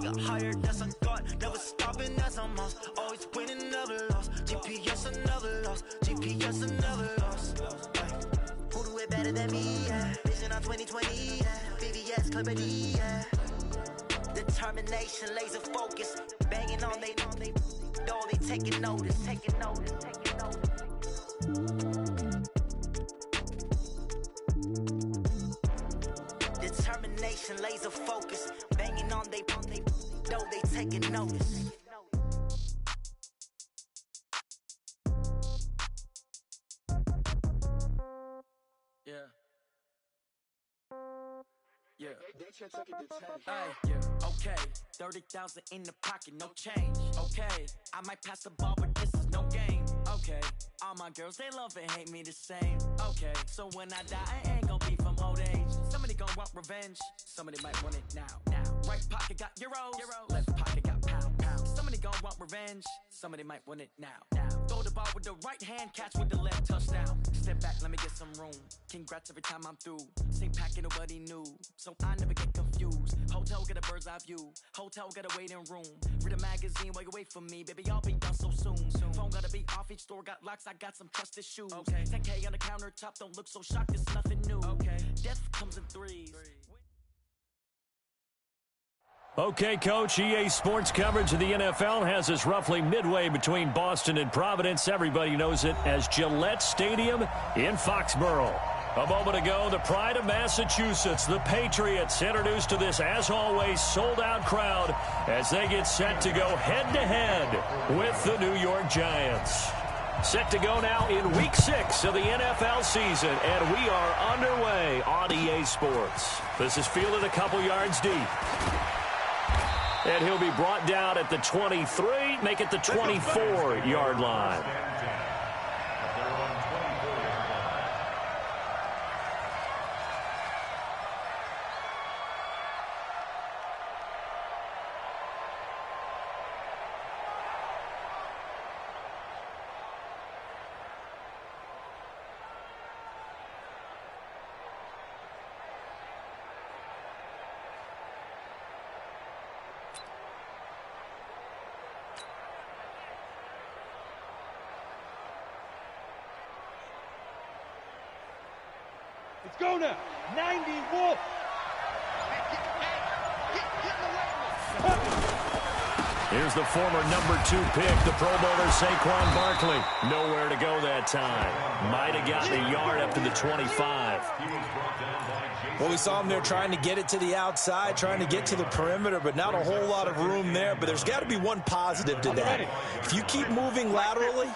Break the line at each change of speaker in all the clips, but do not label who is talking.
get higher, that's a god. Never stopping, that's a must. Always winning, never lost. GPS, I never lost. GPS, I never lost. Who do it better than me? Yeah. Vision on 2020. Yeah. VVS, Clippity. Yeah. Determination, laser focus. Banging on they know they taking notice. Taking notice. Taking notice. Determination, laser focus. Banging on they know they taking notice. Yeah. Yeah. Okay. 30,000 in the pocket, no change. Okay. I might pass the ball, but this is no game. Okay. All my girls, they love and hate me the same. Okay. So when I die, I ain't gonna be from old age. Somebody gonna want revenge. Somebody might want it now. Right pocket got euros. Left pocket got pounds. Somebody gonna want revenge. Somebody might want it now. Throw the ball with the right hand, catch with the left, touchdown. Step back, let me get some room. Congrats every time I'm through. Same packet, nobody knew. So I never get confused. Hotel get a bird's eye view. Hotel got a waiting room. Read a magazine while you wait for me. Baby, I'll be done so soon. Phone gotta be off, each store got locks. I got some trusted shoes. Okay. 10K on the countertop, don't look so shocked, it's nothing new. Okay. Death comes in threes.
Okay, Coach, EA Sports coverage of the NFL has us roughly midway between Boston and Providence. Everybody knows it as Gillette Stadium in Foxborough. A moment ago, the pride of Massachusetts, the Patriots, introduced to this, as always, sold-out crowd as they get set to go head-to-head with the New York Giants. Set to go now in Week 6 of the NFL season, and we are underway on EA Sports. This is fielded a couple yards deep. And he'll be brought down at the 23, make it the 24-yard line.
Let's go now. 90 Wolf.
Here's the former number 2 pick, the Pro Bowler Saquon Barkley. Nowhere to go that time. Might have gotten a yard up to the 25.
Well, we saw him there trying to get it to the outside, trying to get to the perimeter, but not a whole lot of room there. But there's got to be one positive to that. If you keep moving laterally,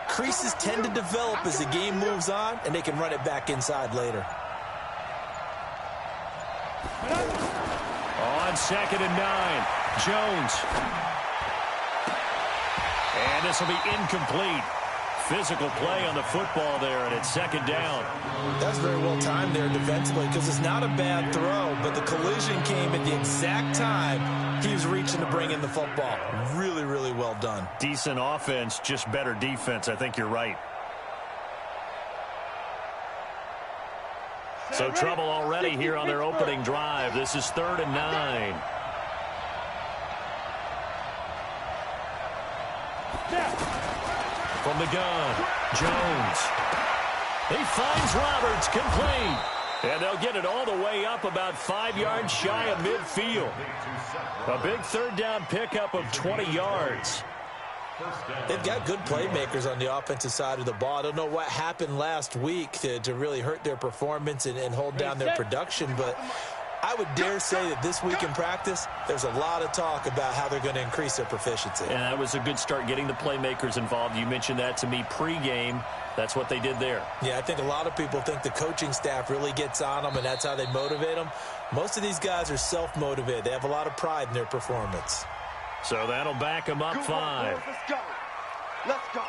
creases tend to develop as the game moves on, and they can run it back inside later.
On 2nd and 9, Jones. And this will be incomplete. Physical play on the football there, and it's 2nd down.
That's very well timed there defensively because it's not a bad throw, but the collision came at the exact time he was reaching to bring in the football. Really, really well done.
Decent offense, just better defense. I think you're right. So trouble already here on their opening drive. This is 3rd and 9. From the gun, Jones. He finds Roberts, complete. And they'll get it all the way up about 5 yards shy of midfield. A big 3rd down pickup of 20 yards.
They've got good playmakers on the offensive side of the ball. I don't know what happened last week to really hurt their performance and hold down their production, but I would dare say that this week in practice, there's a lot of talk about how they're going to increase their proficiency.
And that was a good start getting the playmakers involved. You mentioned that to me pregame. That's what they did there. Yeah,
I think a lot of people think the coaching staff really gets on them, and that's how they motivate them. Most of these guys are self-motivated. They have a lot of pride in their performance.
So that'll back them up 5.
Let's go. Let's go.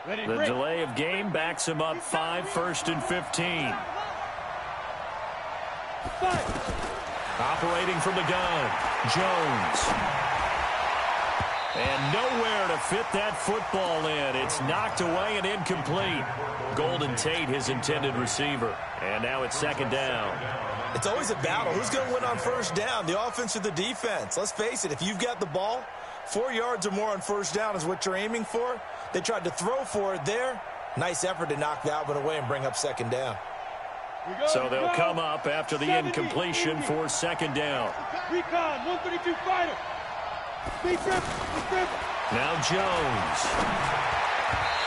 The delay of game backs him up 5, 1st and 15. Operating from the gun, Jones. And nowhere to fit that football in. It's knocked away and incomplete. Golden Tate, his intended receiver. And now it's second down.
It's always a battle. Who's going to win on first down, the offense or the defense? Let's face it, if you've got the ball, 4 yards or more on first down is what you're aiming for. They tried to throw for it there. Nice effort to knock that one away and bring up second down.
So they'll come up after the incompletion for second down.
Recon, 132 fighter.
Now Jones.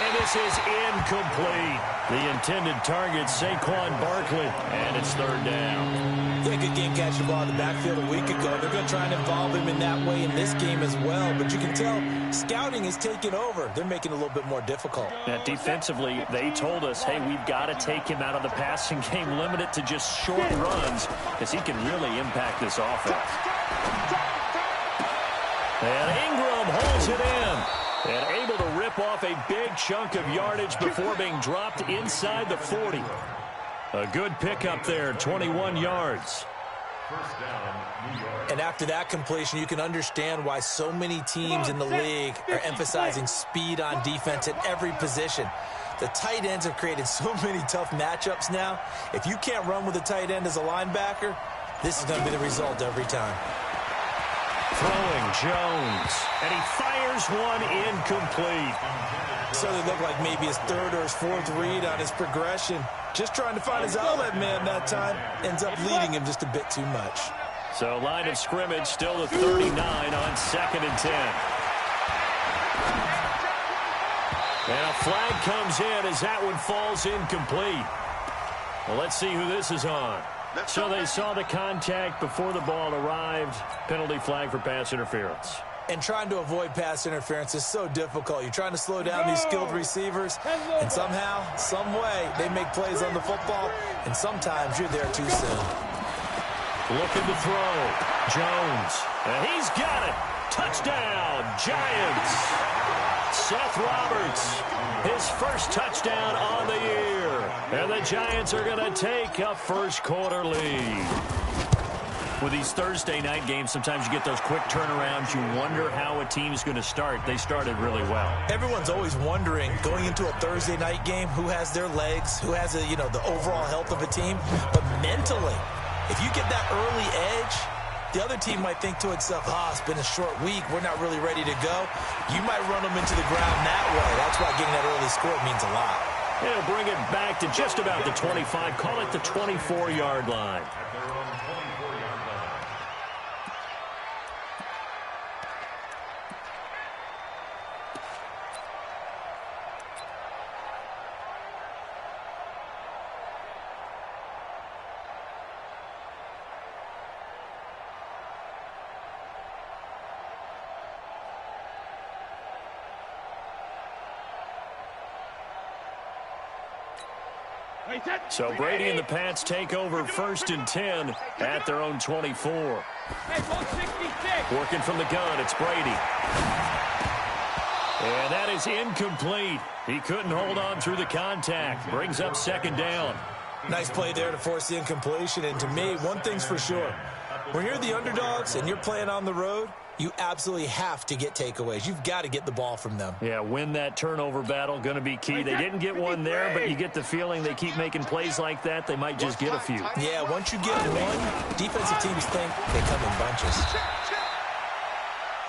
And this is incomplete. The intended target, Saquon Barkley. And it's third down.
Yeah, good game catching the ball in the backfield a week ago. They're going to try and involve him in that way in this game as well. But you can tell scouting is taking over. They're making it a little bit more difficult.
Now, defensively, they told us, hey, we've got to take him out of the passing game, limit it to just short runs, because he can really impact this offense. And Ingram holds it in. And able to rip off a big chunk of yardage before being dropped inside the 40. A good pickup there, 21 yards.
And after that completion, you can understand why so many teams in the league are emphasizing speed on defense at every position. The tight ends have created so many tough matchups now. If you can't run with a tight end as a linebacker, this is going to be the result every time.
Throwing Jones, and he fires one incomplete.
So they look like maybe his third or his fourth read on his progression. Just trying to find his outlet man that time. Ends up leading him just a bit too much.
So line of scrimmage still at 39 on 2nd and 10. And a flag comes in as that one falls incomplete. Well, let's see who this is on. So they saw the contact before the ball arrived. Penalty flag for pass interference.
And trying to avoid pass interference is so difficult. You're trying to slow down these skilled receivers, and somehow, some way, they make plays on the football, and sometimes you're there too soon.
Looking to throw. Jones. And he's got it. Touchdown, Giants. Seth Roberts, his first touchdown on the year. And the Giants are going to take a first-quarter lead. With these Thursday night games, sometimes you get those quick turnarounds. You wonder how a team's going to start. They started really well.
Everyone's always wondering, going into a Thursday night game, who has their legs, who has the overall health of a team. But mentally, if you get that early edge, the other team might think to itself, it's been a short week. We're not really ready to go. You might run them into the ground that way. That's why getting that early score means a lot.
They'll bring it back to just about the 25. Call it the 24-yard line. So Brady and the Pats take over 1st and 10 at their own 24. Working from the gun, it's Brady. And that is incomplete. He couldn't hold on through the contact. Brings up second down.
Nice play there to force the incompletion. And to me, one thing's for sure. When you're the underdogs and you're playing on the road, you absolutely have to get takeaways. You've got to get the ball from them.
Yeah, win that turnover battle, going to be key. They didn't get one there, but you get the feeling they keep making plays like that, they might just get a few.
Yeah, once you get one, defensive teams think they come in bunches.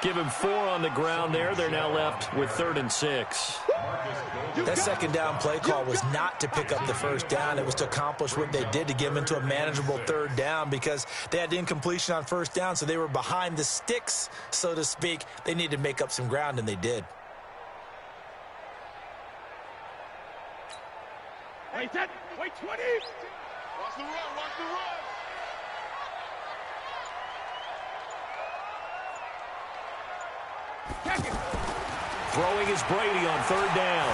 Give him 4 on the ground there. They're now left with 3rd and 6.
That second down play call was not to pick up the first down. It was to accomplish what they did, to get them into a manageable 3rd down, because they had the incompletion on first down, so they were behind the sticks, so to speak. They needed to make up some ground, and they did.
Wait 20. Watch the run, watch the run.
Throwing is Brady on 3rd down.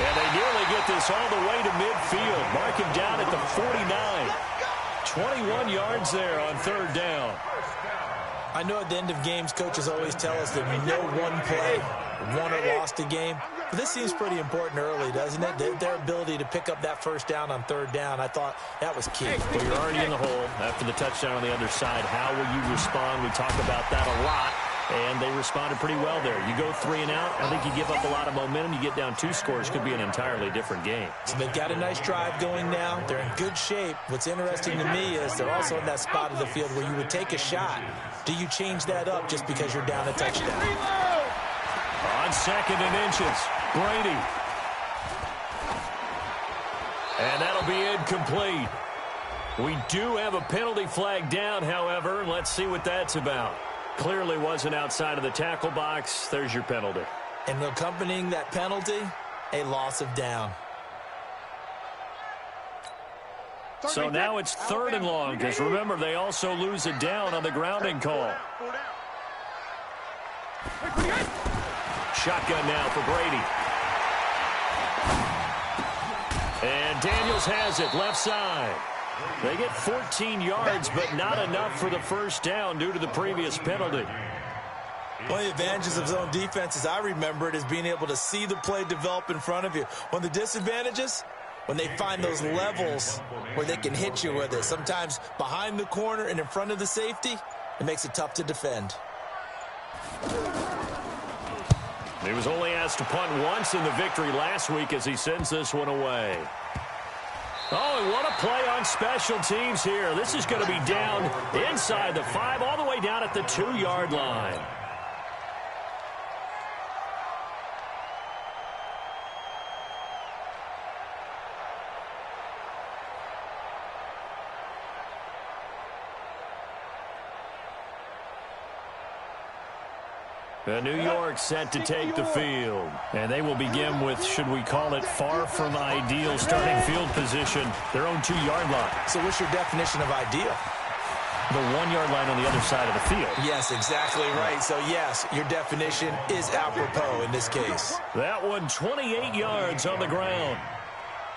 And they nearly get this all the way to midfield. Mark him down at the 49. 21 yards there on 3rd down.
I know at the end of games, coaches always tell us that no one play won or lost a game. But this seems pretty important early, doesn't it? Their ability to pick up that first down on third down, I thought that was key.
Well, you're already in the hole after the touchdown on the other side. How will you respond? We talk about that a lot, and they responded pretty well there. You go 3 and out, I think you give up a lot of momentum. You get down 2 scores, could be an entirely different game.
So they've got a nice drive going now. They're in good shape. What's interesting to me is they're also in that spot of the field where you would take a shot. Do you change that up just because you're down a touchdown?
On 2nd and inches, Brady. And that'll be incomplete. We do have a penalty flag down, however. Let's see what that's about. Clearly wasn't outside of the tackle box. There's your penalty.
And accompanying that penalty, a loss of down.
So now it's 3rd and long, because remember, they also lose a down on the grounding call. Shotgun now for Brady. And Daniels has it, left side. They get 14 yards, but not enough for the first down due to the previous penalty.
One of the advantages of zone defense, as I remember it, is being able to see the play develop in front of you. One of the disadvantages, when they find those levels where they can hit you with it. Sometimes behind the corner and in front of the safety, it makes it tough to defend.
He was only asked to punt once in the victory last week as he sends this one away. Oh, and what a play on special teams here. This is going to be down inside the 5, all the way down at the 2-yard line. New York set to take the field. And they will begin with, should we call it, far from ideal starting field position, their own 2-yard line.
So what's your definition of ideal?
The 1-yard line on the other side of the field.
Yes, exactly right. So, yes, your definition is apropos in this case.
That one, 28 yards on the ground.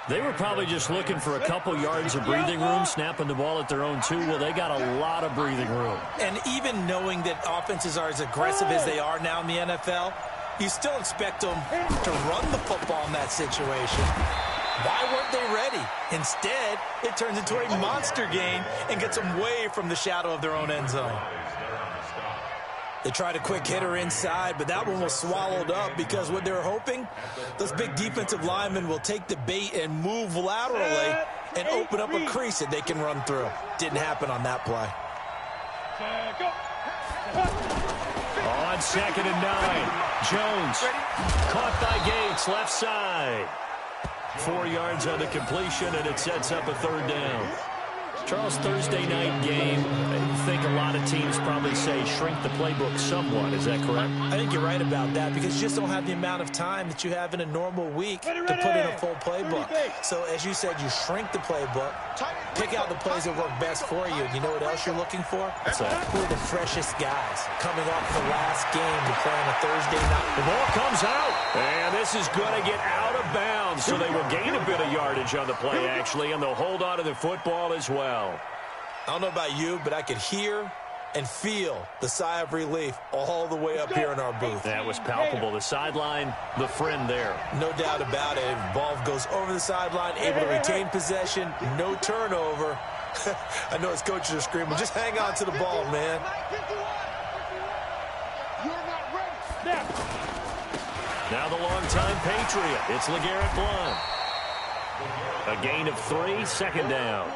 They were probably just looking for a couple yards of breathing room, snapping the ball at their own 2. Well, they got a lot of breathing room.
And even knowing that offenses are as aggressive as they are now in the NFL, you still expect them to run the football in that situation. Why weren't they ready? Instead, it turns into a monster game and gets them way from the shadow of their own end zone. They tried a quick hitter inside, but that one was swallowed up because what they're hoping, those big defensive linemen will take the bait and move laterally and open up a crease that they can run through. Didn't happen on that play.
On 2nd and 9, Jones caught by Gates, left side. 4 yards on the completion, and it sets up a 3rd down. Charles, Thursday night game, I think a lot of teams probably say shrink the playbook somewhat. Is that correct?
I think you're right about that because you just don't have the amount of time that you have in a normal week to put in a full playbook. So, as you said, you shrink the playbook, pick out the plays that work best for you. And you know what else you're looking for?
What's that?
Who are the freshest guys coming off the last game to play on a Thursday night?
The ball comes out, and this is going to get out of bounds, so they will gain a bit of yardage on the play, actually, and they'll hold on to the football as well.
I don't know about you, but I could hear and feel the sigh of relief all the way up here in our booth.
That was palpable. The sideline, the friend there.
No doubt about it. Ball goes over the sideline, able to retain possession, no turnover. I know his coaches are screaming, just hang on to the ball, man.
Now the longtime Patriot. It's LeGarrette Blount. A gain of 3, 2nd down.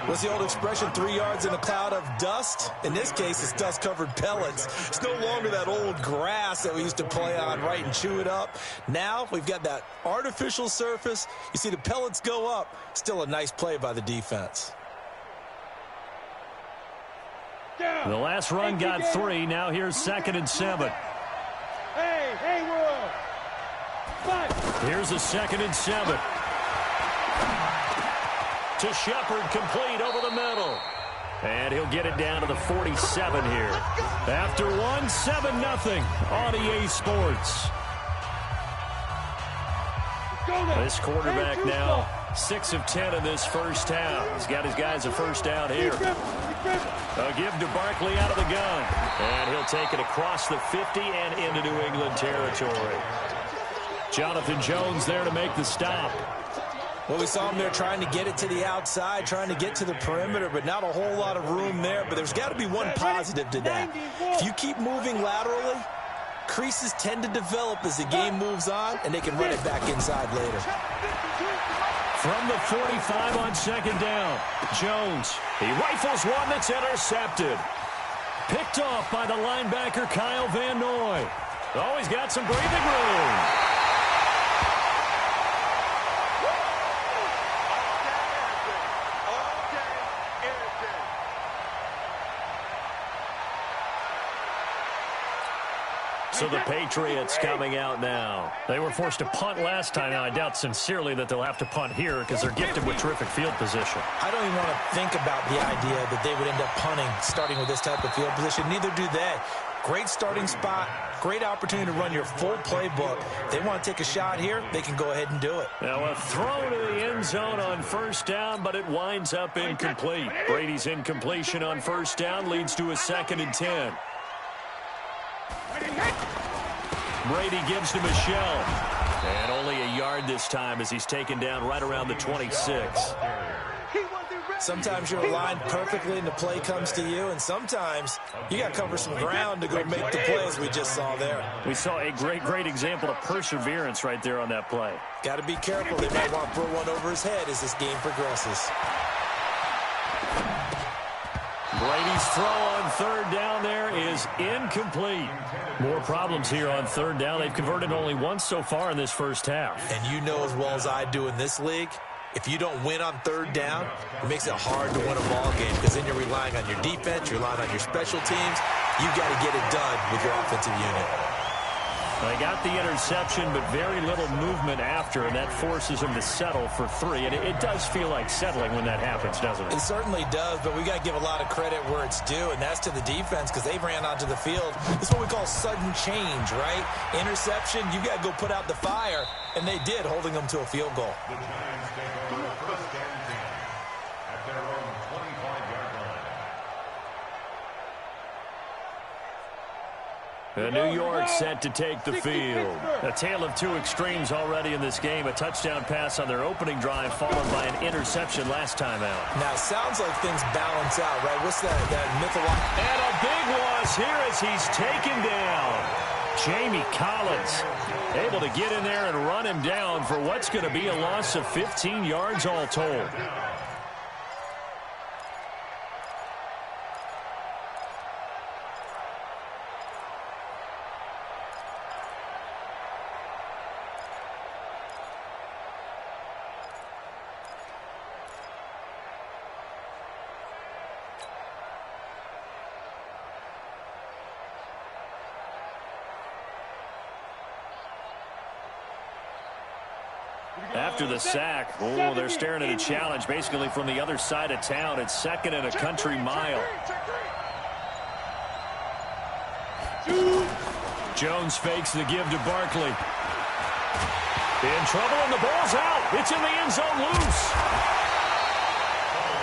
What's the old expression, 3 yards in a cloud of dust? In this case, it's dust-covered pellets. It's no longer that old grass that we used to play on, right, and chew it up. Now we've got that artificial surface. You see the pellets go up. Still a nice play by the defense.
The last run got 3. Now here's 2nd and 7. Here's a 2nd and 7. To Shepard, complete over the middle. And he'll get it down to the 47 here. After 7-0 on EA Sports. This quarterback now 6 of 10 in this first half. He's got his guys a first down here. A give to Barkley out of the gun. And he'll take it across the 50 and into New England territory. Jonathan Jones there to make the stop.
Well, we saw him there trying to get it to the outside, trying to get to the perimeter, but not a whole lot of room there. But there's got to be one positive to that. If you keep moving laterally, creases tend to develop as the game moves on, and they can run it back inside later.
From the 45 on second down, Jones. He rifles one that's intercepted. Picked off by the linebacker, Kyle Van Noy. Oh, he's got some breathing room. So the Patriots coming out now. They were forced to punt last time. Now, I doubt sincerely that they'll have to punt here because they're gifted with terrific field position.
I don't even want to think about the idea that they would end up punting starting with this type of field position. Neither do they. Great starting spot. Great opportunity to run your full playbook. If they want to take a shot here, they can go ahead and do it.
Now a throw to the end zone on first down, but it winds up incomplete. Brady's incompletion on first down leads to a 2nd and 10. Brady gives to Michel. And only a yard this time as he's taken down right around the 26.
Sometimes you're aligned perfectly and the play comes to you, and sometimes you got to cover some ground to go make the play, as we just saw there.
We saw a great example of perseverance right there on that play.
Got to be careful. They might want to throw one over his head as this game progresses.
Brady's throw on third down there is incomplete. More problems here on third down. They've converted only once so far in this first half.
And you know as well as I do in this league, if you don't win on third down, it makes it hard to win a ball game because then you're relying on your defense, you're relying on your special teams. You've got to get it done with your offensive unit.
They got the interception, but very little movement after, and that forces them to settle for 3. And it does feel like settling when that happens, doesn't it?
It certainly does, but we got to give a lot of credit where it's due, and that's to the defense because they ran onto the field. It's what we call sudden change, right? Interception, you got to go put out the fire, and they did, holding them to a field goal.
New York set to take the field. A tale of two extremes already in this game. A touchdown pass on their opening drive followed by an interception last time out.
Now, it sounds like things balance out, right? What's that mythological?
And a big loss here as he's taken down. Jamie Collins able to get in there and run him down for what's going to be a loss of 15 yards all told. After the sack, they're staring at a challenge basically from the other side of town. It's 2nd and a country mile. Jones fakes the give to Barkley. In trouble, and the ball's out. It's in the end zone loose.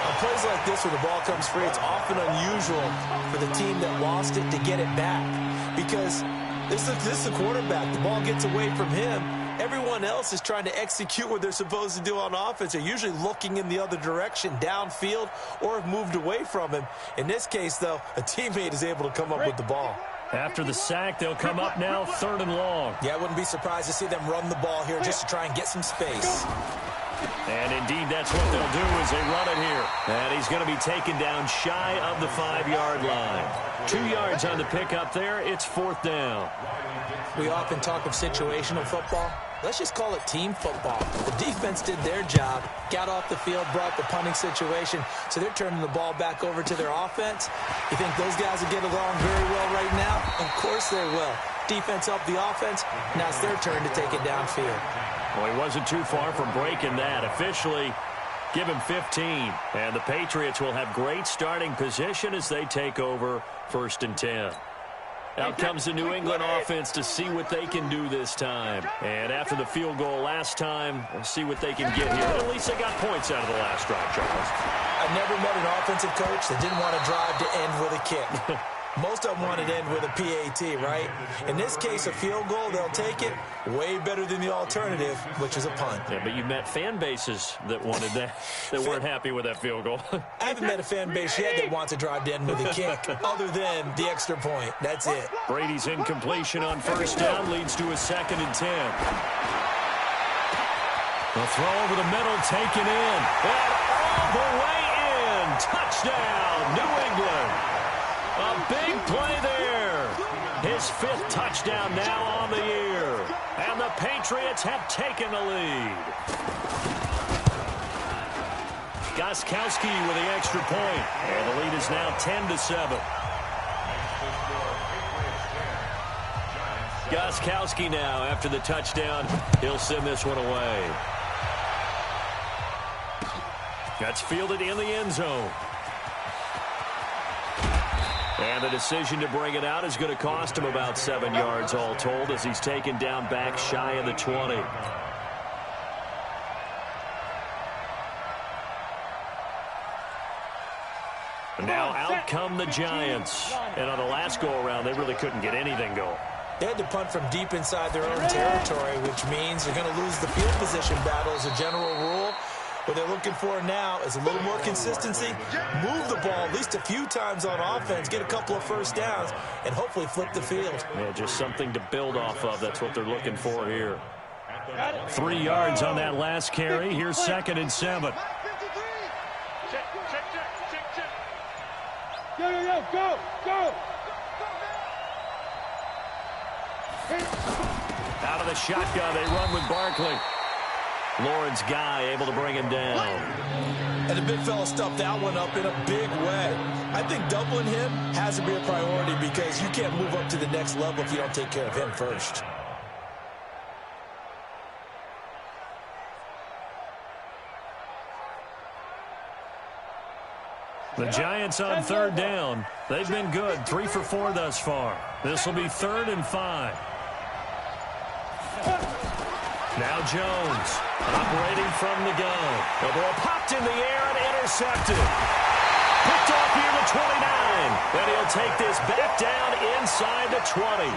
On plays like this where the ball comes free, it's often unusual for the team that lost it to get it back because this is the quarterback. The ball gets away from him. Everyone else is trying to execute what they're supposed to do on offense. They're usually looking in the other direction, downfield, or have moved away from him. In this case, though, a teammate is able to come up with the ball.
After the sack, they'll come up now 3rd and long.
Yeah, I wouldn't be surprised to see them run the ball here just to try and get some space.
And indeed, that's what they'll do as they run it here. And he's going to be taken down shy of the 5-yard line. 2 yards on the pickup there. It's 4th down.
We often talk of situational football. Let's just call it team football. The defense did their job, got off the field, brought the punting situation, so they're turning the ball back over to their offense. You think those guys will get along very well right now? Of course they will. Defense helped the offense. Now it's their turn to take it downfield.
Well, he wasn't too far from breaking that. Officially, give him 15. And the Patriots will have great starting position as they take over 1st and 10. Out comes the New England offense to see what they can do this time. And after the field goal last time, we'll see what they can get here. At least they got points out of the last drive, Charles.
I've never met an offensive coach that didn't want to drive to end with a kick. Most of them want it in with a PAT, right? In this case, a field goal, they'll take it. Way better than the alternative, which is a punt.
Yeah, but you met fan bases that wanted that, that weren't happy with that field goal.
I haven't met a fan base yet that wants to drive to end with a kick, other than the extra point. That's it.
Brady's incompletion on first down leads to a 2nd and 10. The throw over the middle, taken in. And all the way in. Touchdown, New England. A big play there. His 5th touchdown now on the year. And the Patriots have taken the lead. Gostkowski with the extra point. And the lead is now 10-7. Gostkowski now after the touchdown. He'll send this one away. That's fielded in the end zone. And the decision to bring it out is going to cost him about 7 yards all told as he's taken down back shy of the 20. Now out come the Giants. And on the last go-around, they really couldn't get anything going.
They had to punt from deep inside their own territory, which means they're going to lose the field position battle as a general rule. What they're looking for now is a little more consistency, move the ball at least a few times on offense, get a couple of first downs, and hopefully flip the field.
Yeah, just something to build off of. That's what they're looking for here. 3 yards on that last carry. Here's 2nd and 7.
Go!
Out of the shotgun, they run with Barkley. Lawrence Guy able to bring him down.
And the big fella stuffed that one up in a big way. I think doubling him has to be a priority because you can't move up to the next level if you don't take care of him first.
The Giants on 3rd down. They've been good, 3 for 4 thus far. This will be 3rd and 5. Now Jones, operating from the gun. The ball popped in the air and intercepted. Picked off near the 29. And he'll take this back down inside the 20.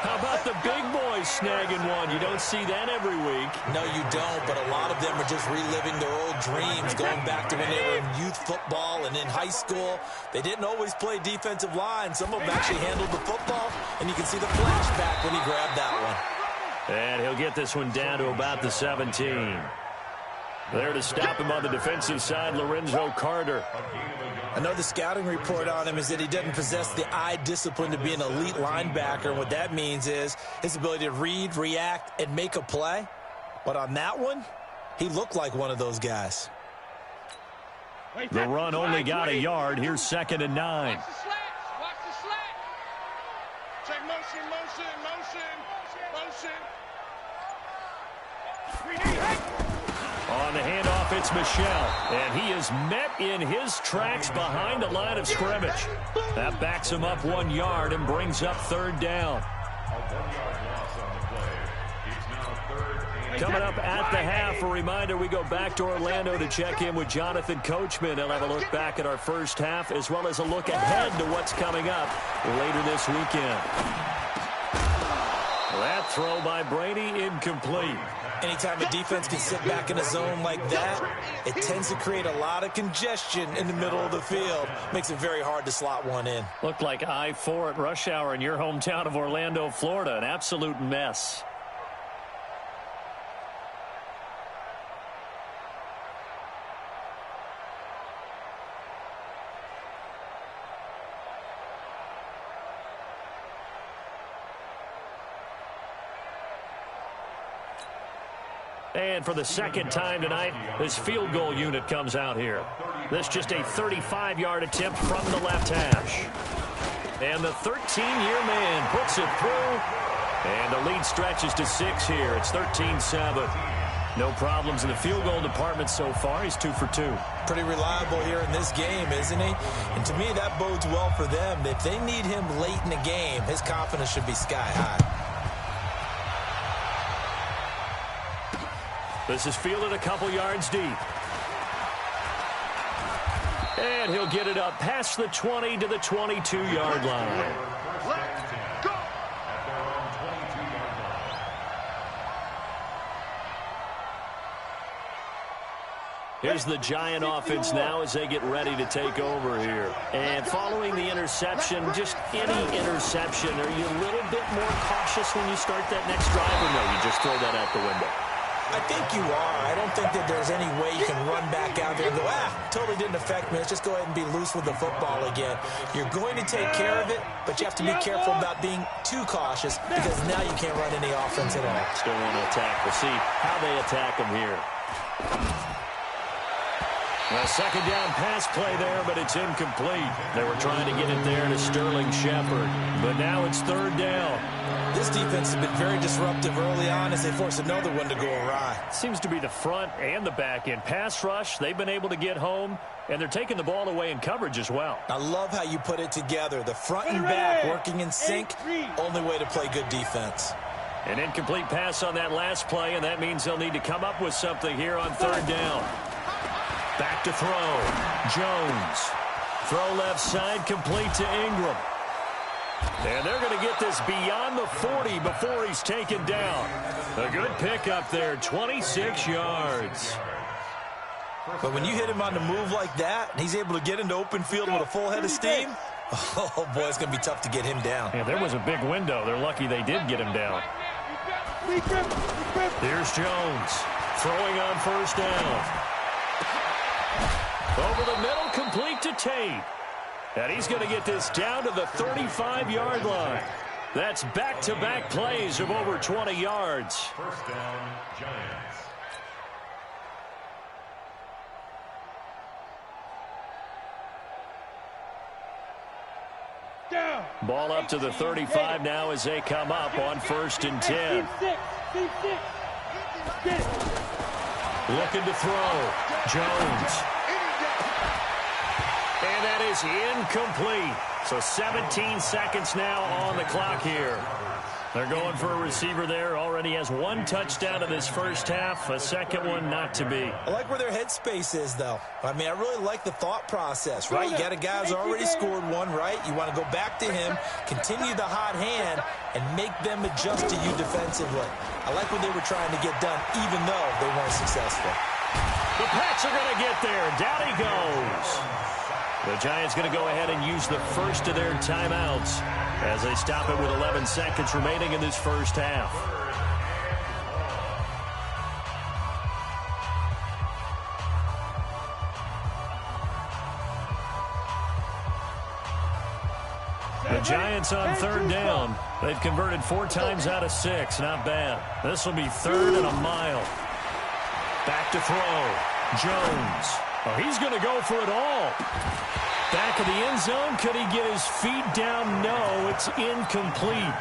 How about the big boys snagging one? You don't see that every week.
No, you don't, but a lot of them are just reliving their old dreams, going back to when they were in youth football and in high school. They didn't always play defensive line. Some of them actually handled the football, and you can see the flashback when he grabbed that one.
And he'll get this one down to about the 17. There to stop him on the defensive side, Lorenzo Carter.
Another scouting report on him is that he doesn't possess the eye discipline to be an elite linebacker. And what that means is his ability to read, react, and make a play. But on that one, he looked like one of those guys.
The run only got a yard. Here's 2nd and 9.
Watch the slack. Check motion.
On the handoff, it's Michel. And he is met in his tracks behind the line of scrimmage. That backs him up 1 yard and brings up 3rd down. Coming up at the half, a reminder, we go back to Orlando to check in with Jonathan Coachman. He'll have a look back at our first half as well as a look ahead to what's coming up later this weekend. That throw by Brady incomplete.
Anytime a defense can sit back in a zone like that, it tends to create a lot of congestion in the middle of the field. Makes it very hard to slot one in.
Looked like I-4 at rush hour in your hometown of Orlando, Florida. An absolute mess. And for the second time tonight, this field goal unit comes out here. This just a 35-yard attempt from the left hash. And the 13-year man puts it through. And the lead stretches to 6 here. It's 13-7. No problems in the field goal department so far. He's 2 for 2.
Pretty reliable here in this game, isn't he? And to me, that bodes well for them. If they need him late in the game, his confidence should be sky high. This
is fielded a couple yards deep. And he'll get it up past the 20 to the 22-yard line. Here's the Giant offense now as they get ready to take over here. And following the interception, just any interception, are you a little bit more cautious when you start that next drive, or no, you just throw that out the window?
I think you are. I don't think that there's any way you can run back out there and go, totally didn't affect me. Let's just go ahead and be loose with the football again. You're going to take care of it, but you have to be careful about being too cautious because now you can't run any offense at all.
Still want to attack. We'll see how they attack them here. A second down pass play there, but it's incomplete. They were trying to get it there to Sterling Shepard, but now it's third down.
This defense has been very disruptive early on as they force another one to go awry.
Seems to be the front and the back end. Pass rush, they've been able to get home, and they're taking the ball away in coverage as well.
I love how you put it together. The front and back working in sync, only way to play good defense.
An incomplete pass on that last play, and that means they'll need to come up with something here on third down. Back to throw. Jones. Throw left side, complete to Ingram. And they're going to get this beyond the 40 before he's taken down. A good pickup there, 26 yards.
But when you hit him on the move like that, and he's able to get into open field with a full head of steam, oh, boy, it's going to be tough to get him down.
Yeah, there was a big window. They're lucky they did get him down. Here's Jones. Throwing on first down. Over the middle, complete to Tate. And he's going to get this down to the 35-yard line. That's back-to-back plays of over 20 yards.
First down, Giants.
Down.
Ball up to the 35 now as they come up on 1st and 10. Looking to throw. Jones. And that is incomplete. So 17 seconds now on the clock here. They're going for a receiver there. Already has one touchdown in this first half. A second one not to be.
I like where their headspace is, though. I mean, I really like the thought process, right? You got a guy who's already scored one, right? You want to go back to him, continue the hot hand, and make them adjust to you defensively. I like what they were trying to get done, even though they weren't successful.
The Pats are going to get there. Down he goes. The Giants going to go ahead and use the first of their timeouts as they stop it with 11 seconds remaining in this first half. The Giants on third down. They've converted 4 times out of 6. Not bad. This will be 3rd and a mile. Back to throw. Jones. Oh, he's going to go for it all. Back of the end zone. Could he get his feet down? No, it's incomplete.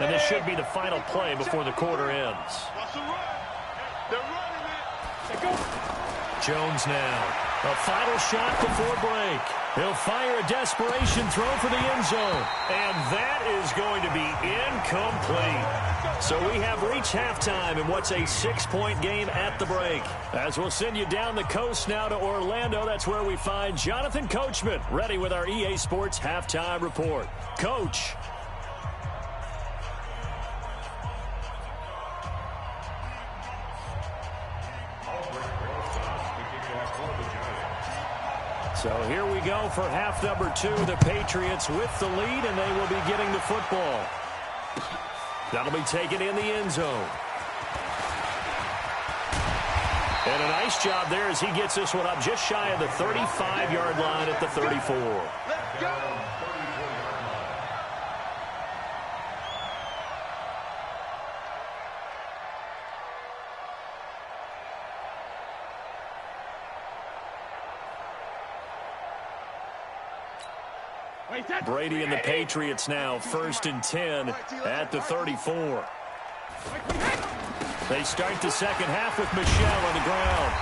And this should be the final play before the quarter ends. Jones now. A final shot before break. He'll fire a desperation throw for the end zone. And that is going to be incomplete. So we have reached halftime in what's a 6-point game at the break. As we'll send you down the coast now to Orlando, that's where we find Jonathan Coachman ready with our EA Sports Halftime Report. Coach. So here we go for half number 2. The Patriots with the lead, and they will be getting the football. That'll be taken in the end zone. And a nice job there as he gets this one up just shy of the 35-yard line at the 34.
Let's go.
Brady and the Patriots now 1st and 10 at the 34. They start the second half with Michel on the ground.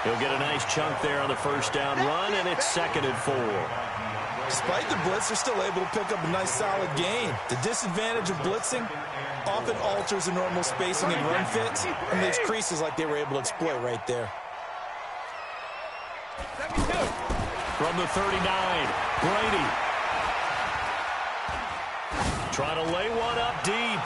He'll get a nice chunk there on the first down run, and it's 2nd and 4.
Despite the blitz, they're still able to pick up a nice, solid gain. The disadvantage of blitzing often alters the normal spacing and run fits and leaves creases like they were able to exploit right there.
From the 39, Brady. Trying to lay one up deep.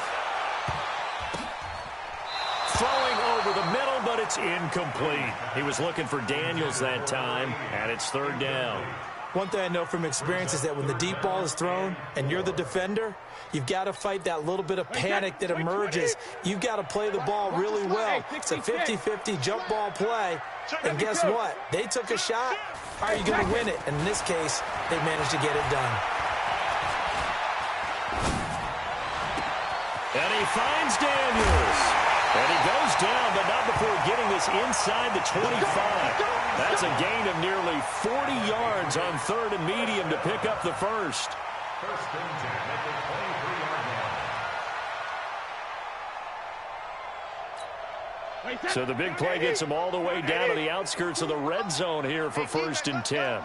Throwing over the middle, but it's incomplete. He was looking for Daniels that time, and it's third down.
One thing I know from experience is that when the deep ball is thrown and you're the defender, you've got to fight that little bit of panic that emerges. You've got to play the ball really well. It's a 50-50 jump ball play. And guess what? They took a shot. Are you going to win it? And in this case, they managed to get it done.
And he finds Daniels. And he goes down, but not before getting this inside the 25. That's a gain of nearly 40 yards on third and medium to pick up the first. So the big play gets him all the way down to the outskirts of the red zone here for 1st and 10.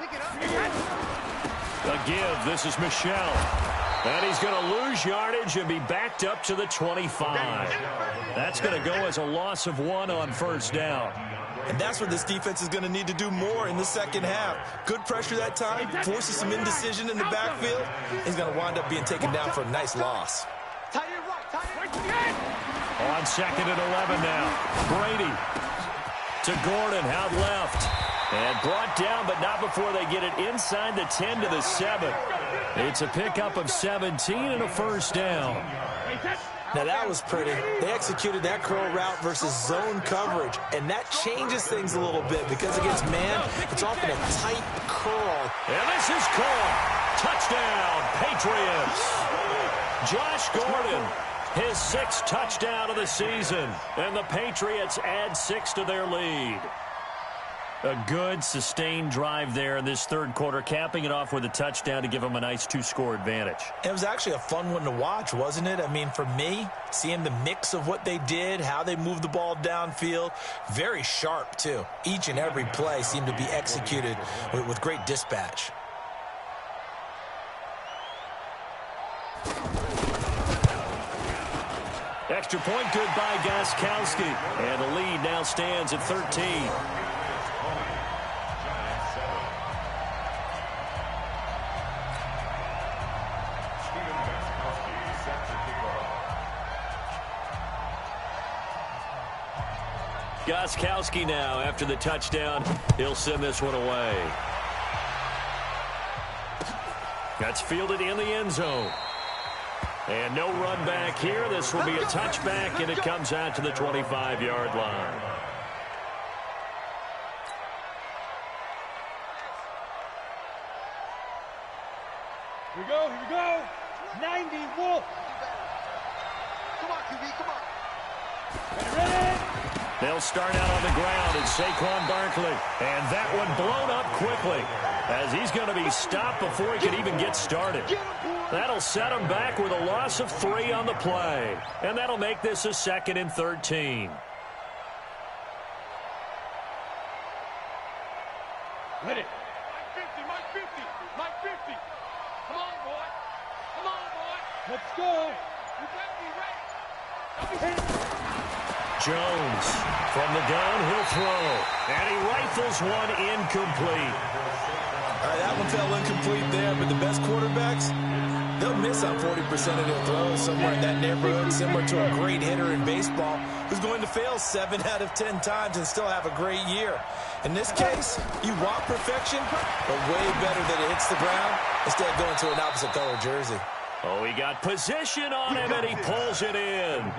A give. This is Michel. And he's going to lose yardage and be backed up to the 25. That's going to go as a loss of 1 on first down.
And that's what this defense is going to need to do more in the second half. Good pressure that time, forces some indecision in the backfield. He's going to wind up being taken down for a nice loss.
On 2nd and 11 now. Brady to Gordon, out left. And brought down, but not before they get it inside the 10 to the 7. It's a pickup of 17 and a first down.
Now that was pretty. They executed that curl route versus zone coverage, and that changes things a little bit because against man, it's often a tight curl.
And this is caught. Touchdown, Patriots. Josh Gordon, his 6th touchdown of the season, and the Patriots add 6 to their lead. A good, sustained drive there in this third quarter, capping it off with a touchdown to give them a nice 2-score advantage.
It was actually a fun one to watch, wasn't it? I mean, for me, seeing the mix of what they did, how they moved the ball downfield, very sharp, too. Each and every play seemed to be executed with great dispatch.
Extra point good by Gostkowski. And the lead now stands at 13. Gostkowski now, after the touchdown, he'll send this one away. That's fielded in the end zone. And no run back here. This will be a touchback, and it comes out to the 25-yard line.
Here we go, here we go. 90, Wolf.
Come on, QB, come on.
Ready?
They'll start out on the ground. It's Saquon Barkley. And that one blown up quickly as he's going to be stopped before he can even get started. That'll set him back with a loss of 3 on the play. And that'll make this a 2nd and 13.
Ready.
Mike 50, Mike 50, Mike 50. Come on, boy. Come on, boy.
Let's go.
You better be ready.
Jones from the gun, he'll throw. And he rifles one incomplete.
All right, that one fell incomplete there, but the best quarterbacks, they'll miss on 40% of their throws, somewhere in that neighborhood, similar to a great hitter in baseball who's going to fail 7 out of 10 times and still have a great year. In this case, you want perfection, but way better that it hits the ground instead of going to an opposite color jersey.
Oh, he got position on him, and he pulls it in.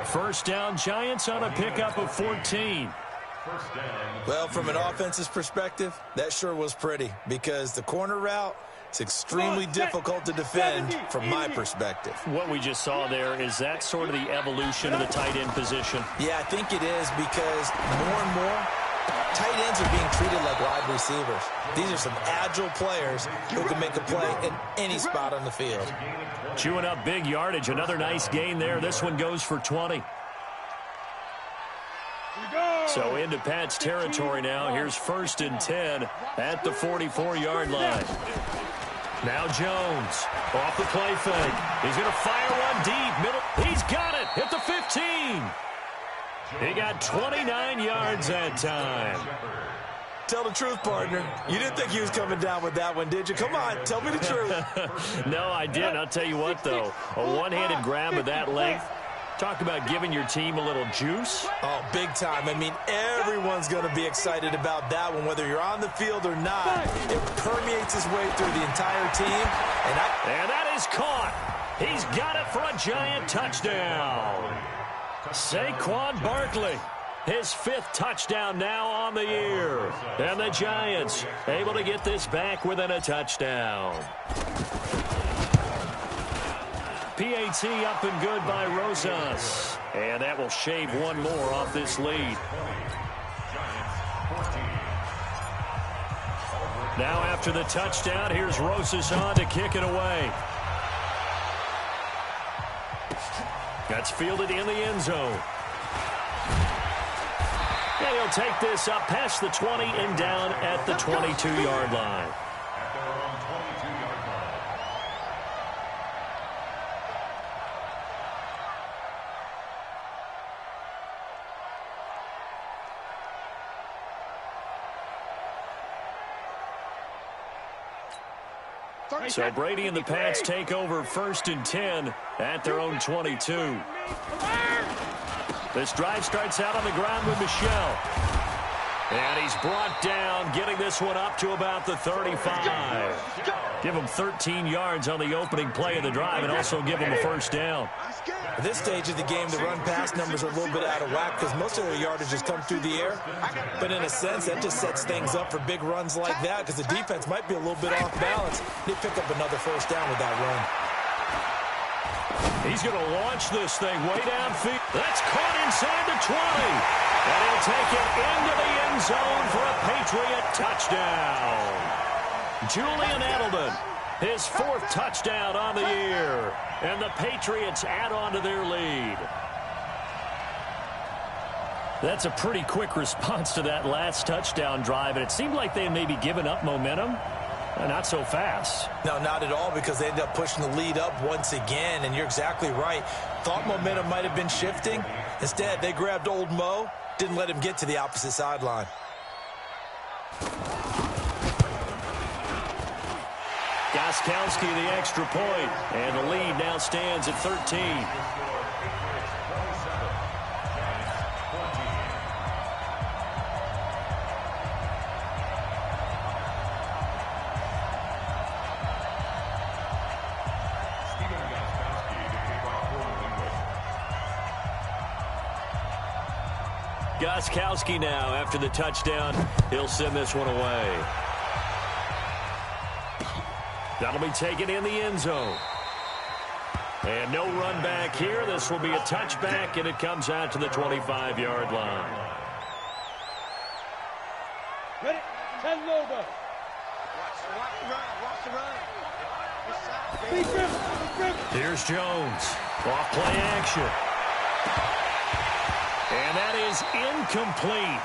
First down, Giants on a pickup of 14.
Well, from an offense's perspective, that sure was pretty because the corner route is extremely difficult to defend from my perspective.
What we just saw there, is that sort of the evolution of the tight end position?
Yeah, I think it is because more and more, tight ends are being treated like wide receivers. These are some agile players who can make a play in any spot on the field.
Chewing up big yardage. Another nice gain there. This one goes for 20. So into Pat's territory now. Here's 1st and 10 at the 44-yard line. Now Jones off the play fake. He's going to fire one deep. Middle. He's got it at the 15. He got 29 yards that time.
Tell the truth, partner. You didn't think he was coming down with that one, did you? Come on, tell me the truth.
No, I didn't. I'll tell you what, though. A one-handed grab of that length. Talk about giving your team a little juice.
Oh, big time. I mean, everyone's going to be excited about that one, whether you're on the field or not. It permeates his way through the entire team. And
that is caught. He's got it for a Giant touchdown. Saquon Barkley, his 5th touchdown now on the year. And the Giants able to get this back within a touchdown. PAT up and good by Rosas. And that will shave one more off this lead. Now after the touchdown, here's Rosas on to kick it away. That's fielded in the end zone. And he'll take this up past the 20 and down at the 22-yard line. So Brady and the Pats take over 1st and 10 at their own 22. This drive starts out on the ground with Michel. And he's brought down, getting this one up to about the 35. Give him 13 yards on the opening play of the drive and also give him a first down.
At this stage of the game, the run-pass numbers are a little bit out of whack because most of their yardage has come through the air. But in a sense, that just sets things up for big runs like that because the defense might be a little bit off balance. They pick up another first down with that run.
He's going to launch this thing way downfield. That's caught inside the 20. And he'll take it into the end zone for a Patriot touchdown. Julian Edelman, his 4th touchdown on the year. And the Patriots add on to their lead. That's a pretty quick response to that last touchdown drive. And it seemed like they had maybe given up momentum. Not so fast.
No, not at all, because they ended up pushing the lead up once again. And you're exactly right. Thought momentum might have been shifting. Instead, they grabbed old Mo, didn't let him get to the opposite sideline.
Gostkowski the extra point, and the lead now stands at 13. Gostkowski now after the touchdown. He'll send this one away. That'll be taken in the end zone. And no run back here. This will be a touchback, and it comes out to the 25-yard line.
Ready? Tell him over.
Watch the run.
Here's Jones. Off play action. And that is incomplete.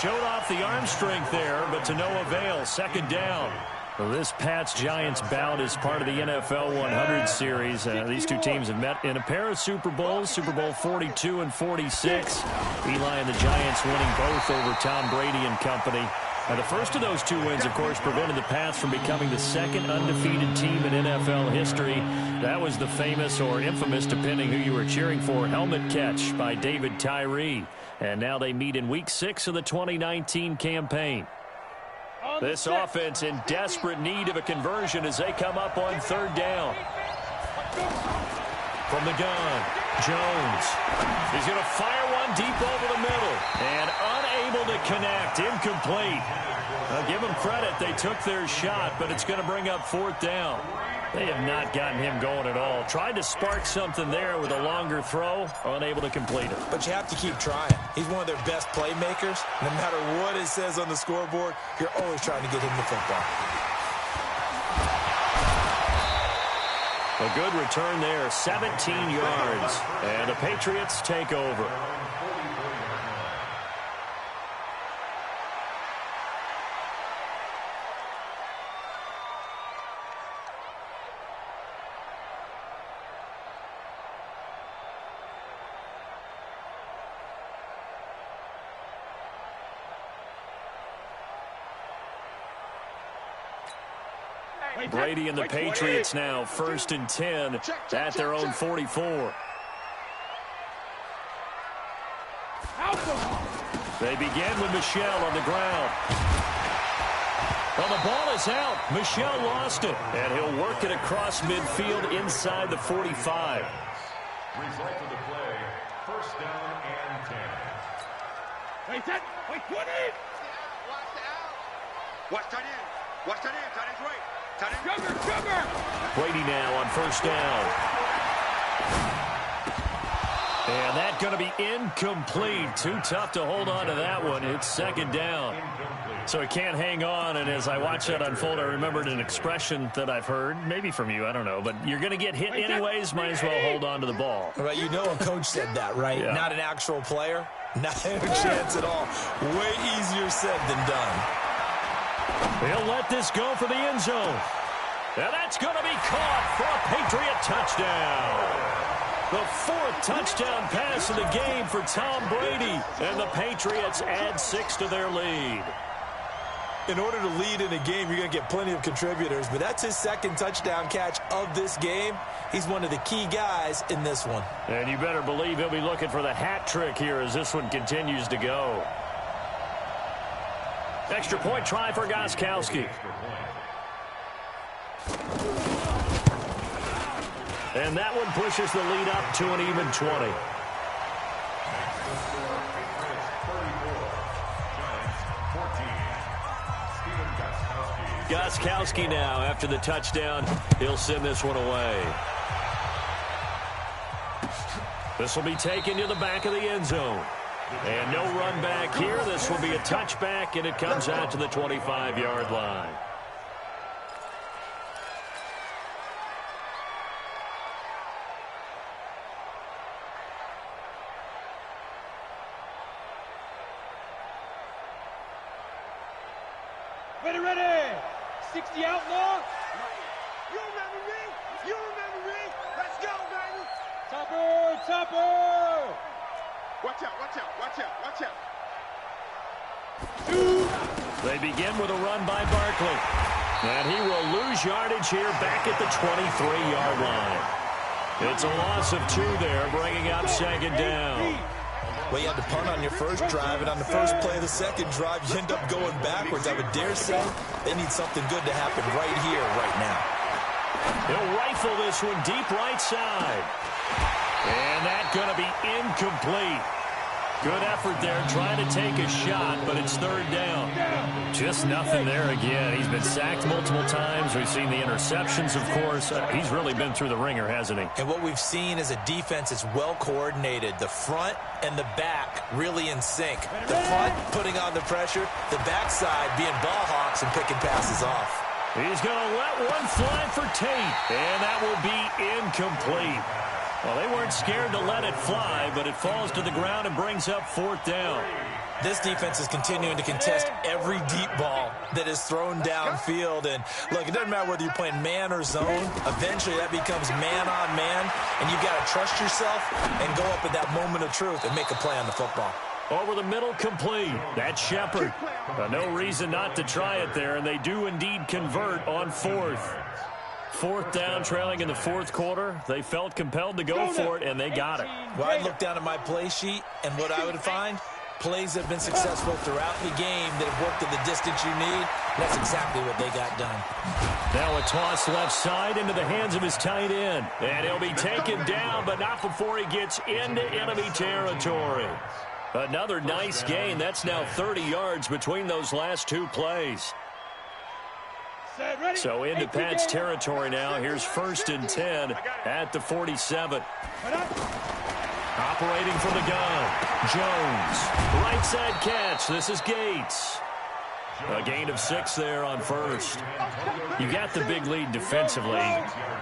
Showed off the arm strength there, but to no avail. 2nd down. Well, this Pats-Giants bout is part of the NFL 100 series. These two teams have met in a pair of Super Bowls, Super Bowl 42 and 46. Eli and the Giants winning both over Tom Brady and company. The first of those 2 wins, of course, prevented the Pats from becoming the 2nd undefeated team in NFL history. That was the famous or infamous, depending who you were cheering for, helmet catch by David Tyree. And now they meet in Week 6 of the 2019 campaign. This offense in desperate need of a conversion as they come up on 3rd down. From the gun, Jones. He's going to fire one deep over the middle. And unable to connect. Incomplete. I'll give them credit. They took their shot, but it's going to bring up 4th down. They have not gotten him going at all. Tried to spark something there with a longer throw. Unable to complete it.
But you have to keep trying. He's one of their best playmakers. No matter what it says on the scoreboard, you're always trying to get him the football.
A good return there, 17 yards. And the Patriots take over. Brady and the Patriots now 1st and 10 at their own 44. They begin with Michel on the ground. Well, the ball is out. Michel lost it, and he'll work it across midfield inside the 45.
Result of the play, 1st down and 10.
Wait, 10. Wait, 20.
Watch tight end. Watch tight end. Tight end's right. Tight end.
Sugar.
Brady now on 1st down. And that's going to be incomplete. Too tough to hold on to that one. It's 2nd down. So he can't hang on, and as I watch that unfold, I remembered an expression that I've heard, maybe from you, I don't know, but you're going to get hit anyways, might as well hold on to the ball.
Right, you know a coach said that, right?
Yeah.
Not an actual player. Not a chance at all. Way easier said than done.
He'll let this go for the end zone. And that's going to be caught for a Patriot touchdown. The 4th touchdown pass of the game for Tom Brady. And the Patriots add 6 to their lead.
In order to lead in a game, you're going to get plenty of contributors, but that's his 2nd touchdown catch of this game. He's one of the key guys in this one.
And you better believe he'll be looking for the hat trick here as this one continues to go. Extra point try for Gostkowski. And that one pushes the lead up to an even 20. Gostkowski now, after the touchdown, he'll send this one away. This will be taken to the back of the end zone. And no run back here. This will be a touchback, and it comes out to the 25-yard line.
Ready. 60 outlaw.
You remember me? You remember me? Let's go, baby.
Topper.
Watch out.
They begin with a run by Barkley. And he will lose yardage here back at the 23-yard line. It's a loss of 2 there, bringing up 2nd down.
Well, you had to punt on your first drive, and on the first play of the second drive, you end up going backwards. I would dare say they need something good to happen right here, right now.
He'll rifle this one deep right side. And that's going to be incomplete. Good effort there, trying to take a shot, but it's 3rd down. Just nothing there again. He's been sacked multiple times. We've seen the interceptions, of course. He's really been through the ringer, hasn't he?
And what we've seen is a defense that's well coordinated. The front and the back really in sync. The front putting on the pressure, the backside being ball hawks and picking passes off.
He's going to let one fly for Tate, and that will be incomplete. Well, they weren't scared to let it fly, but it falls to the ground and brings up 4th down.
This defense is continuing to contest every deep ball that is thrown downfield. And, look, it doesn't matter whether you're playing man or zone. Eventually, that becomes man on man, and you've got to trust yourself and go up at that moment of truth and make a play on the football.
Over the middle, complete. That's Shepard. No reason not to try it there, and they do indeed convert on 4th. 4th down, trailing in the 4th quarter. They felt compelled to go for it, and they got it.
Well, I look down at my play sheet, and what I would find, plays that have been successful throughout the game that have worked at the distance you need. That's exactly what they got done.
Now a toss left side into the hands of his tight end. And he'll be taken down, but not before he gets into enemy territory. Another nice gain. That's now 30 yards between those last 2 plays. So into Pat's territory now. Here's 1st and 10 at the 47. Operating from the gun, Jones. Right side catch. This is Gates. A gain of 6 there on 1st. You got the big lead defensively.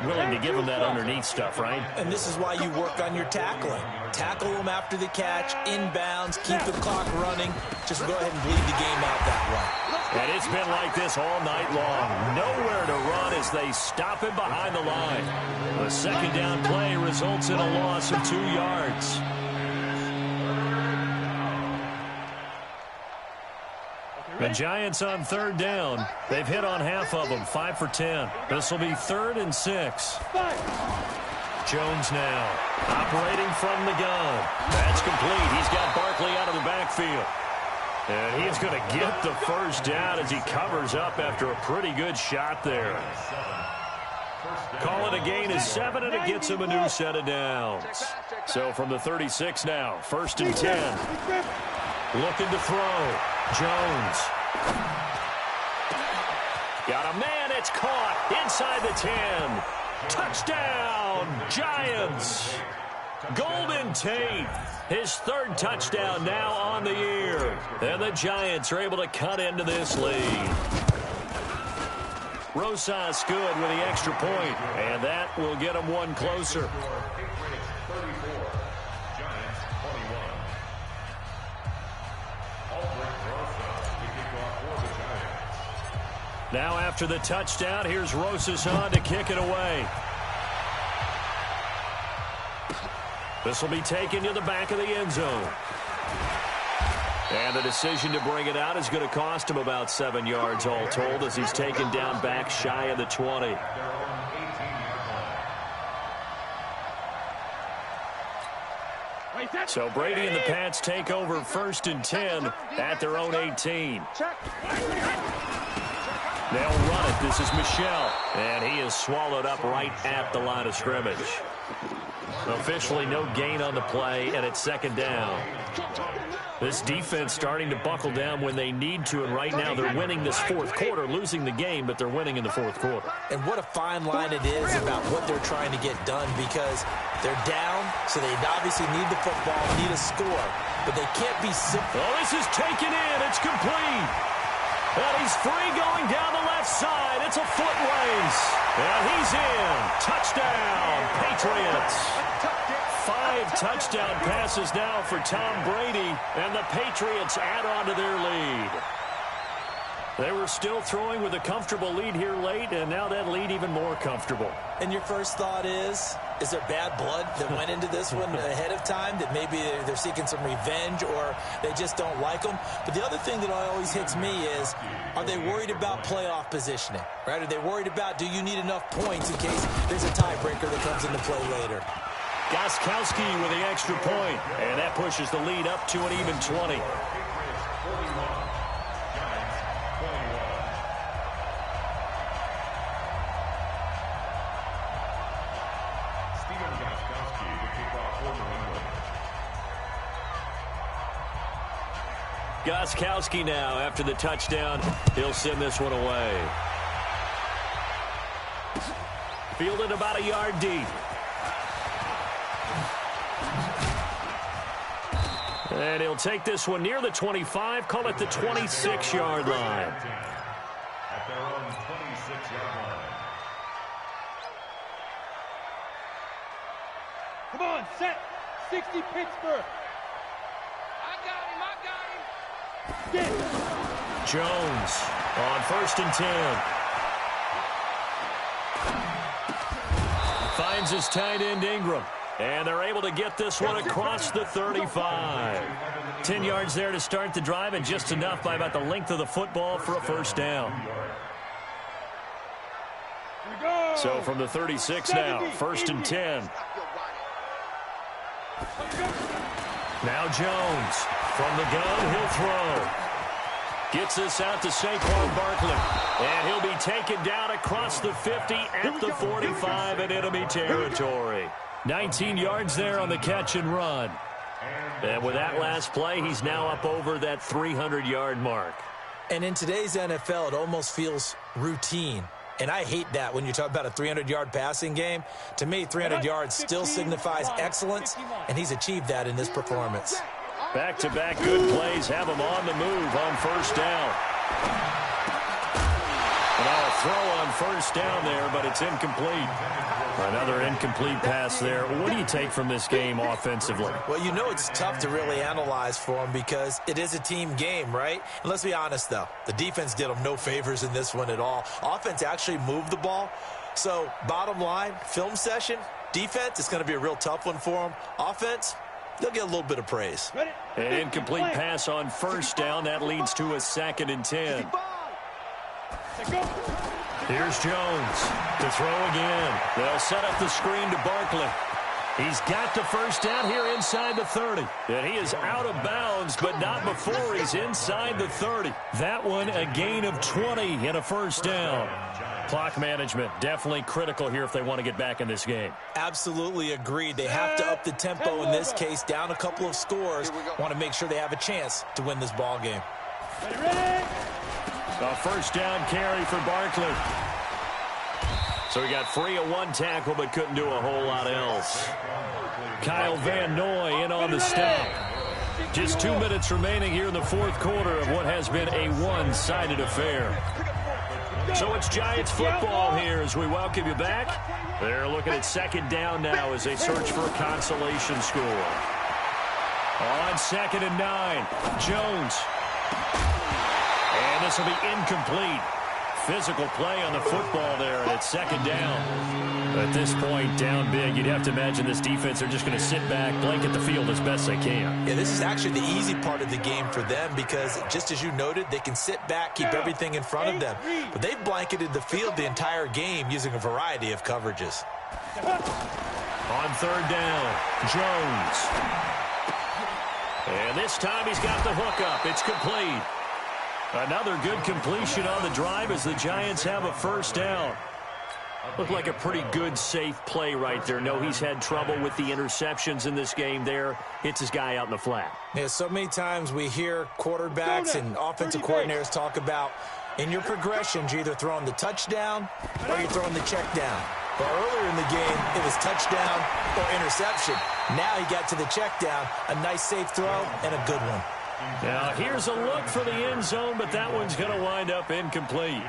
Willing to give them that underneath stuff, right?
And this is why you work on your tackling. Tackle them after the catch, inbounds, keep the clock running. Just go ahead and bleed the game out that way.
And it's been like this all night long. Nowhere to run as they stop him behind the line. The 2nd down play results in a loss of 2 yards. The Giants on third down. They've hit on half of them, 5 for 10. This will be 3rd and 6. Jones now operating from the gun. That's complete. He's got Barkley out of the backfield. And he is going to get the first down as he covers up after a pretty good shot there. Call it a gain of 7, and it gets him a new set of downs. So from the 36 now, 1st and 10. Looking to throw. Jones. Got a man. It's caught inside the 10. Touchdown, Giants. Golden Tate, his 3rd touchdown now on the year. And the Giants are able to cut into this lead. Rosas good with the extra point, and that will get him one closer. Now after the touchdown, here's Rosas on to kick it away. This will be taken to the back of the end zone. And the decision to bring it out is going to cost him about 7 yards all told as he's taken down back shy of the 20. So Brady and the Pats take over 1st and 10 at their own 18. They'll run it. This is Michel. And he is swallowed up right at the line of scrimmage. Officially no gain on the play, and it's 2nd down. This defense starting to buckle down when they need to, and right now they're winning this 4th quarter, losing the game, but they're winning in the 4th quarter.
And what a fine line it is about what they're trying to get done, because they're down, so they obviously need the football, need a score, but they can't be simple.
Oh, this is taken in. It's complete. And he's free going down the left side. It's a foot race. And he's in. Touchdown, Patriots. 5 touchdown passes now for Tom Brady, and the Patriots add on to their lead. They were still throwing with a comfortable lead here late, and now that lead even more comfortable.
And your first thought is there bad blood that went into this one ahead of time, that maybe they're seeking some revenge or they just don't like them? But the other thing that always hits me is, are they worried about playoff positioning, right? Are they worried about, do you need enough points in case there's a tiebreaker that comes into play later?
Gostkowski with the extra point, and that pushes the lead up to an even 20. Gostkowski now after the touchdown. He'll send this one away. Fielded about a yard deep. And he'll take this one near the 25, call it the 26-yard line.
At their own 26-yard line.
Come on, set. 60 Pittsburgh. I got him. Get.
Jones on 1st and 10. Finds his tight end Ingram. And they're able to get this one across the 35. 10 yards there to start the drive, and just enough by about the length of the football for a first down. So from the 36 now, 1st and 10. Now Jones from the gun, he'll throw. Gets this out to Saquon Barkley. And he'll be taken down across the 50 at the 45 in enemy territory. 19 yards there on the catch and run. And with that last play, he's now up over that 300-yard mark.
And in today's NFL, it almost feels routine. And I hate that when you talk about a 300-yard passing game. To me, 300 yards still signifies excellence, and he's achieved that in this performance.
Back-to-back good plays have him on the move on first down. And a throw on first down there, but it's incomplete. Another incomplete pass there. What do you take from this game offensively?
Well, you know it's tough to really analyze for them because it is a team game, right? And let's be honest, though. The defense did them no favors in this one at all. Offense actually moved the ball. So, bottom line, film session, defense, it's going to be a real tough one for them. Offense, they'll get a little bit of praise.
An incomplete pass on first down. That leads to a 2nd and 10. Here's Jones to throw again. They'll set up the screen to Barkley. He's got the first down here inside the 30. And he is out of bounds, but not before he's inside the 30. That one a gain of 20 and a first down. Clock management definitely critical here if they want to get back in this game.
Absolutely agreed. They have to up the tempo in this case, down a couple of scores. Want to make sure they have a chance to win this ball game.
A first down carry for Barkley. So he got free of one tackle but couldn't do a whole lot else. Kyle Van Noy in on the stop. Just 2 minutes remaining here in the fourth quarter of what has been a one-sided affair. So it's Giants football here as we welcome you back. They're looking at 2nd down now as they search for a consolation score. On 2nd and 9, Jones. And this will be incomplete. Physical play on the football there, and it's 2nd down. At this point, down big, you'd have to imagine this defense are just going to sit back, blanket the field as best they can.
Yeah, this is actually the easy part of the game for them because, just as you noted, they can sit back, keep everything in front of them. But they've blanketed the field the entire game using a variety of coverages.
On 3rd down, Jones. And this time he's got the hook up. It's complete. Another good completion on the drive as the Giants have a first down. Looked like a pretty good, safe play right there. No, he's had trouble with the interceptions in this game there. Hits his guy out in the flat.
Yeah, so many times we hear quarterbacks and offensive coordinators talk about in your progressions, you're either throwing the touchdown or you're throwing the check down. But earlier in the game, it was touchdown or interception. Now he got to the check down, a nice safe throw and a good one.
Now, here's a look for the end zone, but that one's going to wind up incomplete.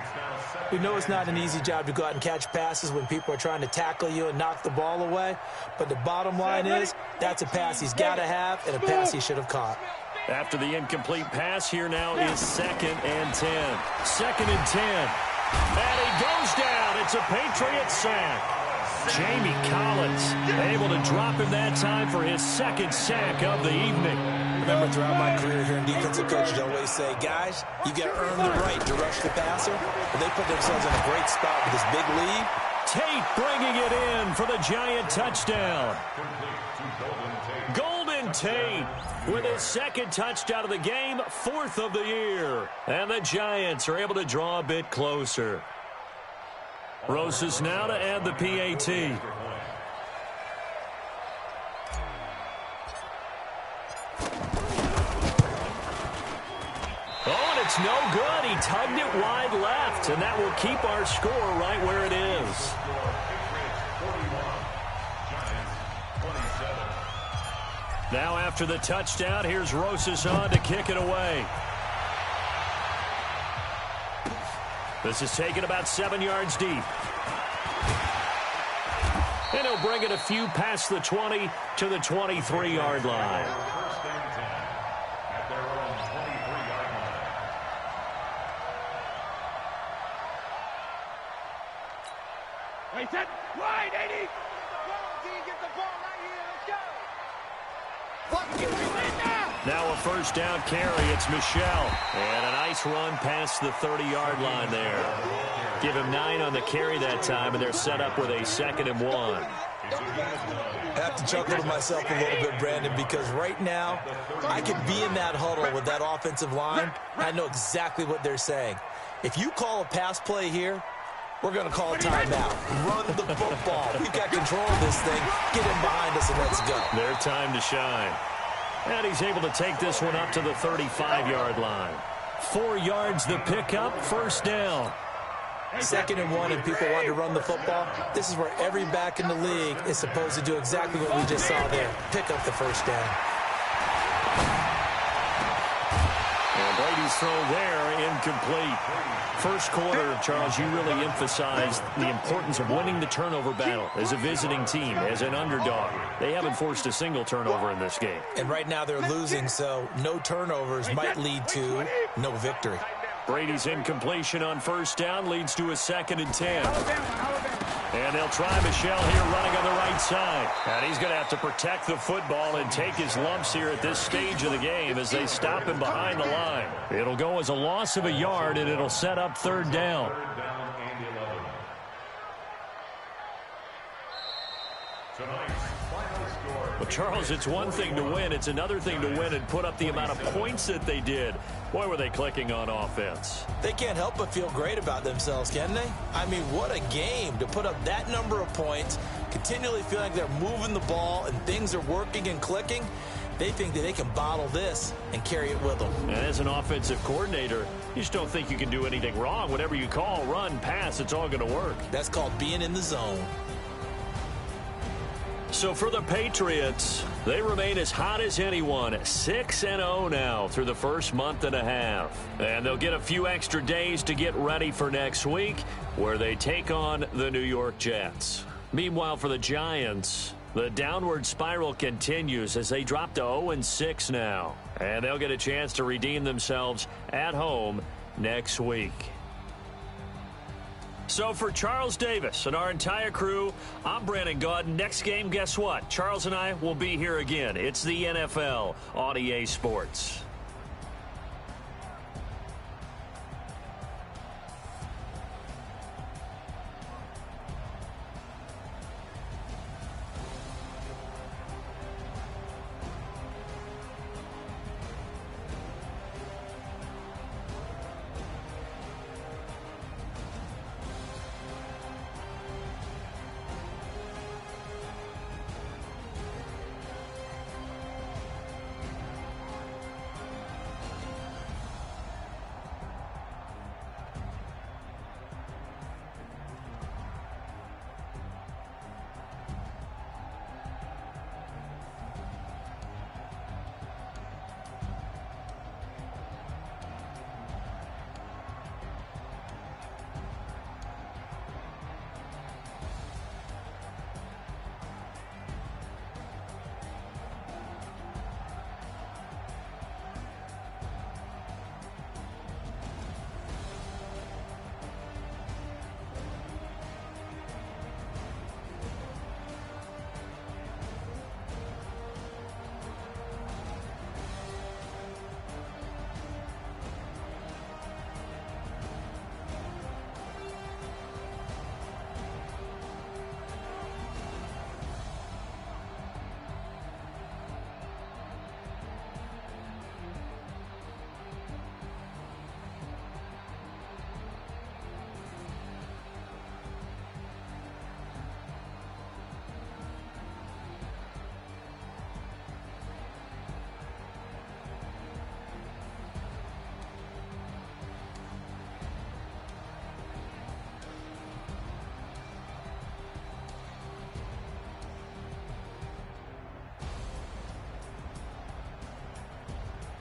We know it's not an easy job to go out and catch passes when people are trying to tackle you and knock the ball away. But the bottom line is, that's a pass he's got to have and a pass he should have caught.
After the incomplete pass, here now is 2nd and 10. 2nd and 10. And he goes down. It's a Patriot sack. Jamie Collins able to drop him that time for his 2nd sack of the evening.
Remember, throughout my career here in defensive coaches, I always say, guys, you got to earn the right to rush the passer. But they put themselves in a great spot with this big lead.
Tate bringing it in for the Giant touchdown. Golden Tate with his 2nd touchdown of the game, 4th of the year. And the Giants are able to draw a bit closer. Rosas now to add the PAT. Oh, and it's no good. He tugged it wide left, and that will keep our score right where it is. Now after the touchdown, here's Rosas on to kick it away. This is taken about 7 yards deep. And he'll bring it a few past the 20 to the 23-yard line.
At their own 23-yard line.
Right, set, wide, 80. Get the ball right here. Let's go.
Now a first down carry. It's Michelle. And a nice run past the 30-yard line there. Give him 9 on the carry that time, and they're set up with a 2nd and 1.
I have to chuckle to myself a little bit, Brandon, because right now I could be in that huddle with that offensive line. I know exactly what they're saying. If you call a pass play here, we're going to call a timeout. Run the football. We've got control of this thing. Get in behind us and let's go.
Their time to shine. And he's able to take this one up to the 35-yard line. 4 yards the pickup, first down.
2nd and 1 and people want to run the football. This is where every back in the league is supposed to do exactly what we just saw there. Pick up the first down.
And Brady's throw there, incomplete. First quarter, Charles, you really emphasized the importance of winning the turnover battle as a visiting team, as an underdog. They haven't forced a single turnover in this game.
And right now they're losing, so no turnovers might lead to no victory.
Brady's incompletion on first down leads to a 2nd and 10. And they'll try Michel here running on the right side. And he's going to have to protect the football and take his lumps here at this stage of the game as they stop him behind the line. It'll go as a loss of a yard, and it'll set up third down. Well, Charles, it's one thing to win. It's another thing to win and put up the amount of points that they did. Boy, were they clicking on offense.
They can't help but feel great about themselves, can they? I mean, what a game to put up that number of points, continually feel like they're moving the ball and things are working and clicking. They think that they can bottle this and carry it with them.
And as an offensive coordinator, you just don't think you can do anything wrong. Whatever you call, run, pass, it's all going to work.
That's called being in the zone.
So for the Patriots, they remain as hot as anyone, 6-0 now through the first month and a half. And they'll get a few extra days to get ready for next week, where they take on the New York Jets. Meanwhile, for the Giants, the downward spiral continues as they drop to 0-6 now. And they'll get a chance to redeem themselves at home next week. So for Charles Davis and our entire crew, I'm Brandon Gaudin. Next game, guess what? Charles and I will be here again. It's the NFL on EA Sports.